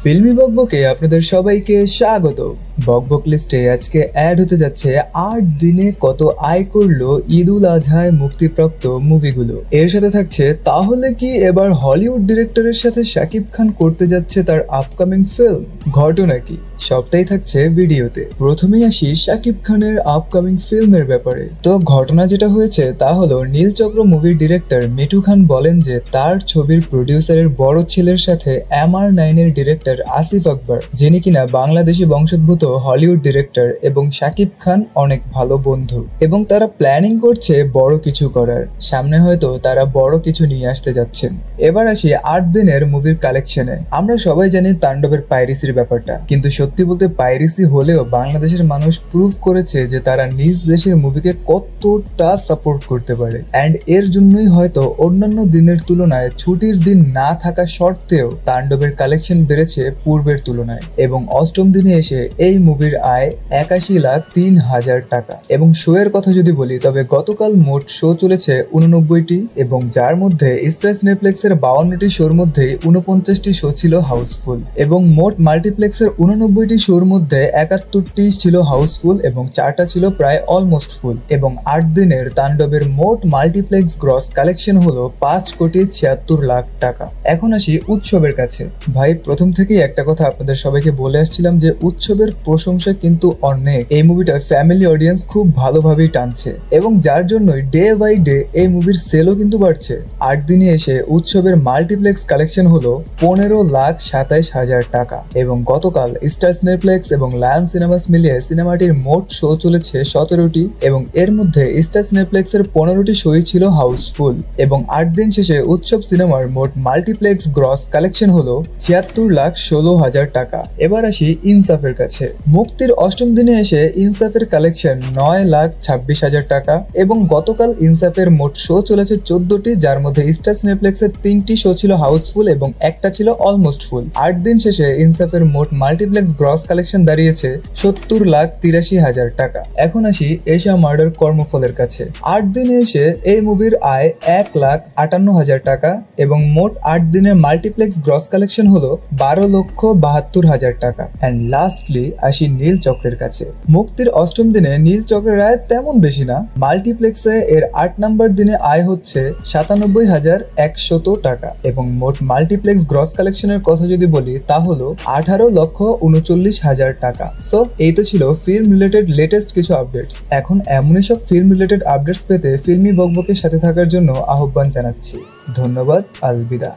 ফিল্মি বকবকে আপনাদের সবাইকে স্বাগত। বকবক লিস্টে আজকে অ্যাড হতে যাচ্ছে ৮ দিনে কত আয় করলো ঈদ উল আজহায় মুক্তিপ্রাপ্ত মুভিগুলো। এর সাথে থাকছে তাহলে কি এবার হলিউড ডিরেক্টরের সাথে শাকিব খান করতে যাচ্ছে তার আপকামিং ফিল্ম, ঘটনা কি, সবটাই থাকছে ভিডিওতে। প্রথমেই আসি শাকিব খানের আপকামিং ফিল্মের ব্যাপারে। তো ঘটনা যেটা হয়েছে তা হলো নীলচক্র মুভির ডিরেক্টর মিঠু খান বলেন যে তার ছবির প্রডিউসারের বড় ছেলের সাথে MR9 এর ডিরেক্টর আসিফ আকবর, যিনি কিনা বাংলাদেশি বংশোদ্ভূত হলিউড ডিরেক্টর এবং শাকিব খান অনেক ভালো বন্ধু, এবং তারা প্ল্যানিং করছে বড় কিছু করার। সামনে হয়তো তারা বড় কিছু নিয়ে আসতে যাচ্ছেন। এবার আসি ৮ দিনের মুভির কালেকশনে। আমরা সবাই জানি তাণ্ডবের পাইরেসির ব্যাপারটা, কিন্তু সত্যি বলতে পাইরেসি হলেও বাংলাদেশের মানুষ প্রুভ করেছে যে তারা নিজ দেশের মুভিকে কতটা সাপোর্ট করতে পারে। অ্যান্ড এর জন্যই হয়তো অন্যান্য দিনের তুলনায় ছুটির দিন না থাকা সত্ত্বেও তাণ্ডবের কালেকশন বেড়েছে পূর্বের তুলনায়, এবং অষ্টম দিনে এসে এই মুভির আয় ৮১,০৩,০০০ টাকা। এবং শো এর কথা যদি বলি তবে গতকাল মোট শো চলেছে ৮৯টি, এবং যার মধ্যে স্টার সিনেপ্লেক্সের 52টি শোর মধ্যে 49টি শো ছিল হাউসফুল, এবং মোট মাল্টিপ্লেক্সের 89টি শোর মধ্যে 71টি ছিল হাউসফুল এবং 4টা ছিল প্রায় অলমোস্ট ফুল। এবং ৮ দিনের তাণ্ডবের মোট মাল্টিপ্লেক্স গ্রস কালেকশন হলো ৫,৭৬,০০,০০০ টাকা। এখন আসি উৎসবের কাছে। ভাই, প্রথম থেকেই একটা কথা আপনাদের সবাইকে বলে আসছিলাম যে উৎসবের প্রশংসা কিন্তু অনেক। এই মুভিটা ফ্যামিলি অডিয়েন্স খুব ভালোভাবেই টানছে, এবং যার জন্যই ডে বাই ডে এই মুভির সেলও কিন্তু বাড়ছে। ৮ দিনে এসে উৎসবের মাল্টিপ্লেক্স কালেকশন হলো ১৫,২৭,০০০ টাকা, এবং গতকাল স্টার সিনেপ্লেক্স এবং লায়ন সিনেমাস মিলিয়ে সিনেমাটির মোট শো চলেছে ১৭টি, এবং এর মধ্যে স্টার সিনেপ্লেক্সের 15টি শোই ছিল হাউসফুল। এবং ৮ দিন শেষে উৎসব সিনেমার মোট মাল্টিপ্লেক্স গ্রস কালেকশন হলো ৭৬,১৬,০০০ টাকা। এবার আসি ইনসাফের কাছে। মুক্তির অষ্টম দিনে এসে ইনসাফের কালেকশন ৯,২৬,০০০ টাকা, এবং গতকাল ইনসাফের মোট শো চলেছে ১৪টি, যার মধ্যে স্টার সিনেপ্লেক্সের 3টি শো ছিল হাউসফুল এবং একটা ছিল অলমোস্ট ফুল। ৮ দিন শেষে ইনসাফের মোট মাল্টিপ্লেক্স গ্রস কালেকশন দাঁড়িয়েছে ৭০,৮৩,০০০ টাকা। এখন আসি এশা মার্ডার কর্মফলের কাছে। ৮ দিনে এসে এই মুভির আয় ১,৫৮,০০০ টাকা, এবং মোট ৮ দিনের মাল্টিপ্লেক্স গ্রস কালেকশন হলো ১২,৭২,০০০ টাকা। অ্যান্ড লাস্টলি আসি নীল চক্রের কাছে। মুক্তির অষ্টম দিনে নীল চক্রের আয় তেমন বেশি না। মাল্টিপ্লেক্সে এর ৮ নম্বর দিনে আয় হচ্ছে ৯৭,১০০ টাকা, এবং মোট মাল্টিপ্লেক্স গ্রস কালেকশনের কথা যদি বলি তা হলো ১৮,৩৯,০০০ টাকা। সো এই তো ছিল ফিল্ম রিলেটেড লেটেস্ট কিছু আপডেটস। এখন এমনই সব ফিল্ম রিলেটেড আপডেটস পেতে ফিল্মি বকবকের সাথে থাকার জন্য আহ্বান জানাচ্ছি। ধন্যবাদ, আলবিদা।